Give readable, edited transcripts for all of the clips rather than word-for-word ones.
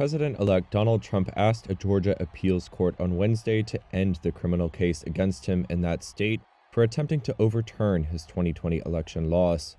President-elect Donald Trump asked a Georgia appeals court on Wednesday to end the criminal case against him in that state for attempting to overturn his 2020 election loss.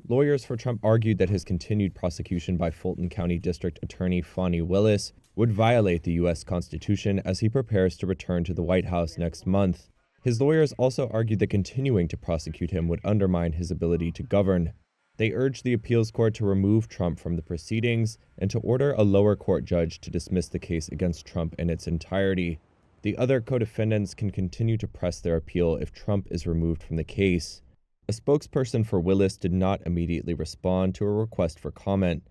Lawyers for Trump argued that his continued prosecution by Fulton County District Attorney Fani Willis would violate the U.S. Constitution as he prepares to return to the White House next month. His lawyers also argued that continuing to prosecute him would undermine his ability to govern. They urged the appeals court to remove Trump from the proceedings and to order a lower court judge to dismiss the case against Trump in its entirety. The other co-defendants can continue to press their appeal if Trump is removed from the case. A spokesperson for Willis did not immediately respond to a request for comment.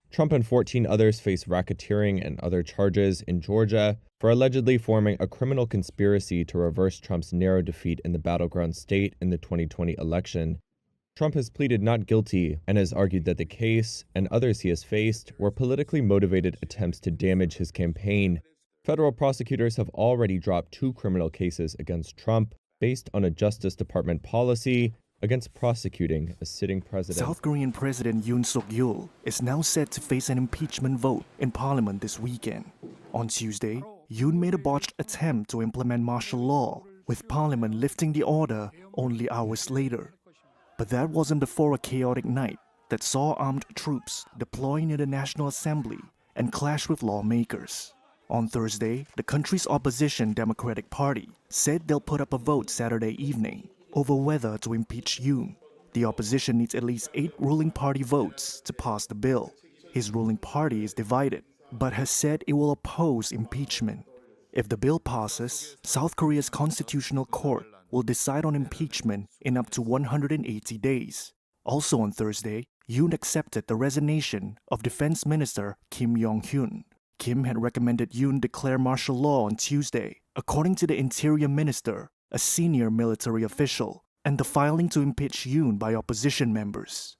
Trump and 14 others face racketeering and other charges in Georgia for allegedly forming a criminal conspiracy to reverse Trump's narrow defeat in the battleground state in the 2020 election. Trump has pleaded not guilty and has argued that the case, and others he has faced, were politically motivated attempts to damage his campaign. Federal prosecutors have already dropped 2 criminal cases against Trump based on a Justice Department policy against prosecuting a sitting president. South Korean President Yoon is now set to face an impeachment vote in parliament this weekend. On Tuesday, Yoon made a botched attempt to implement martial law, with parliament lifting the order only hours later. But that wasn't before a chaotic night that saw armed troops deploy near the National Assembly and clash with lawmakers. On Thursday, the country's opposition Democratic Party said they'll put up a vote Saturday evening over whether to impeach Yoon. The opposition needs at least 8 ruling party votes to pass the bill. His ruling party is divided, but has said it will oppose impeachment. If the bill passes, South Korea's constitutional court will decide on impeachment in up to 180 days. Also on Thursday, Yoon accepted the resignation of Defense Minister Kim Yong-hyun. Kim had recommended Yoon declare martial law on Tuesday, according to the Interior Minister, a senior military official, and the filing to impeach Yoon by opposition members.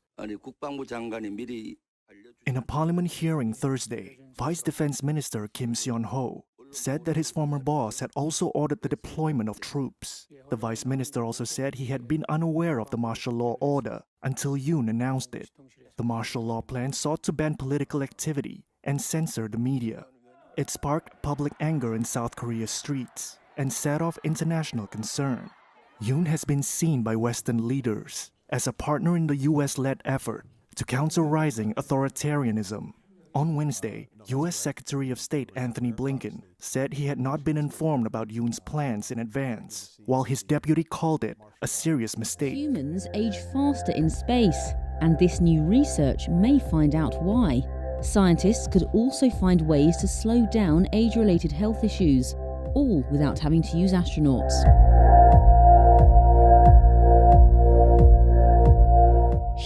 In a parliament hearing Thursday, Vice Defense Minister Kim Seon-ho said that his former boss had also ordered the deployment of troops. The vice minister also said he had been unaware of the martial law order until Yoon announced it. The martial law plan sought to ban political activity and censor the media. It sparked public anger in South Korea's streets and set off international concern. Yoon has been seen by Western leaders as a partner in the US-led effort to counter rising authoritarianism. On Wednesday, U.S. Secretary of State Anthony Blinken said he had not been informed about Yoon's plans in advance, while his deputy called it a serious mistake. Humans age faster in space, and this new research may find out why. Scientists could also find ways to slow down age-related health issues, all without having to use astronauts.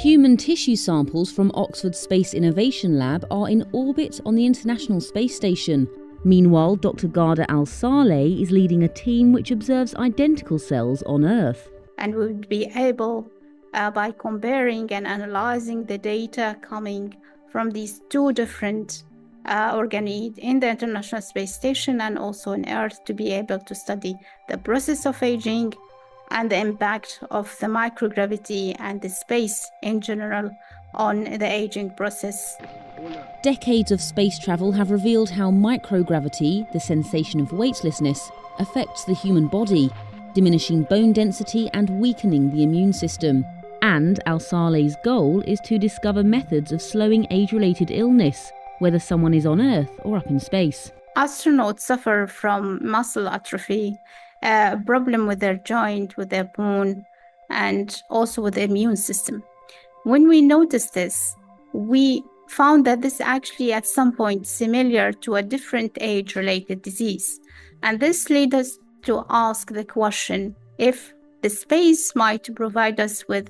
Human tissue samples from Oxford's Space Innovation Lab are in orbit on the International Space Station. Meanwhile, Dr. Ghada Al-Saleh is leading a team which observes identical cells on Earth. And we would be able, by comparing and analyzing the data coming from these 2 different organoids in the International Space Station and also on Earth, to be able to study the process of aging and the impact of the microgravity and the space in general on the aging process. Decades of space travel have revealed how microgravity, the sensation of weightlessness, affects the human body, diminishing bone density and weakening the immune system. And Al-Saleh's goal is to discover methods of slowing age-related illness, whether someone is on Earth or up in space. Astronauts suffer from muscle atrophy, a problem with their joint, with their bone, and also with the immune system. When we noticed this, we found that this actually at some point similar to a different age-related disease. And this led us to ask the question if the space might provide us with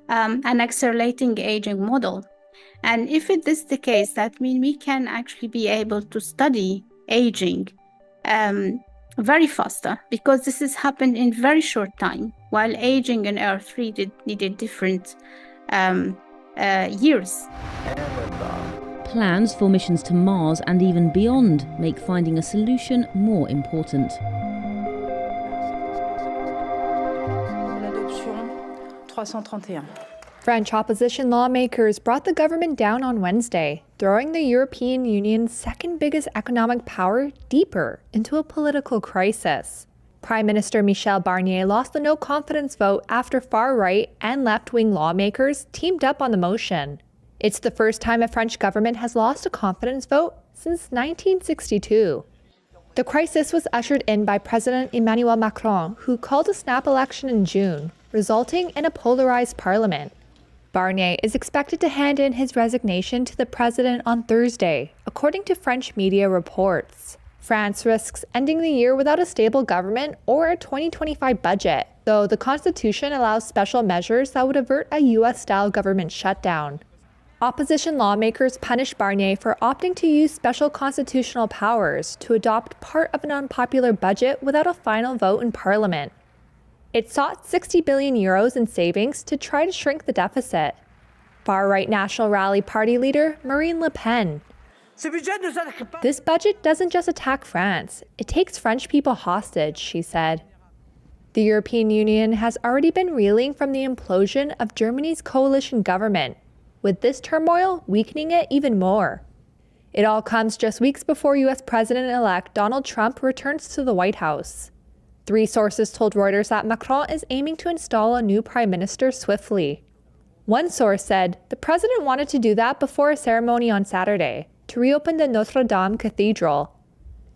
an accelerating aging model. And if it is the case, that means we can actually be able to study aging very faster, because this has happened in very short time, while aging in Earth needed different years. Plans for missions to Mars and even beyond make finding a solution more important. French opposition lawmakers brought the government down on Wednesday. throwing the European Union's second biggest economic power deeper into a political crisis. Prime Minister Michel Barnier lost the no-confidence vote after far-right and left-wing lawmakers teamed up on the motion. It's the first time a French government has lost a confidence vote since 1962. The crisis was ushered in by President Emmanuel Macron, who called a snap election in June, resulting in a polarized parliament. Barnier is expected to hand in his resignation to the president on Thursday, according to French media reports. France risks ending the year without a stable government or a 2025 budget, though the constitution allows special measures that would avert a US-style government shutdown. Opposition lawmakers punished Barnier for opting to use special constitutional powers to adopt part of an unpopular budget without a final vote in parliament. It sought 60 billion euros in savings to try to shrink the deficit. Far-right National Rally Party leader Marine Le Pen. This budget doesn't just attack France, it takes French people hostage, she said. The European Union has already been reeling from the implosion of Germany's coalition government, with this turmoil weakening it even more. It all comes just weeks before US President-elect Donald Trump returns to the White House. 3 sources told Reuters that Macron is aiming to install a new prime minister swiftly. One source said the president wanted to do that before a ceremony on Saturday to reopen the Notre Dame Cathedral.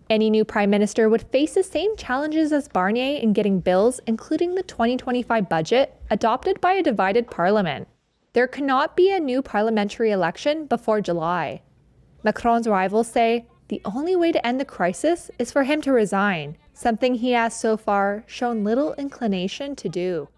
Any new prime minister would face the same challenges as Barnier in getting bills, including the 2025 budget, adopted by a divided parliament. There cannot be a new parliamentary election before July. Macron's rivals say the only way to end the crisis is for him to resign, something he has so far shown little inclination to do.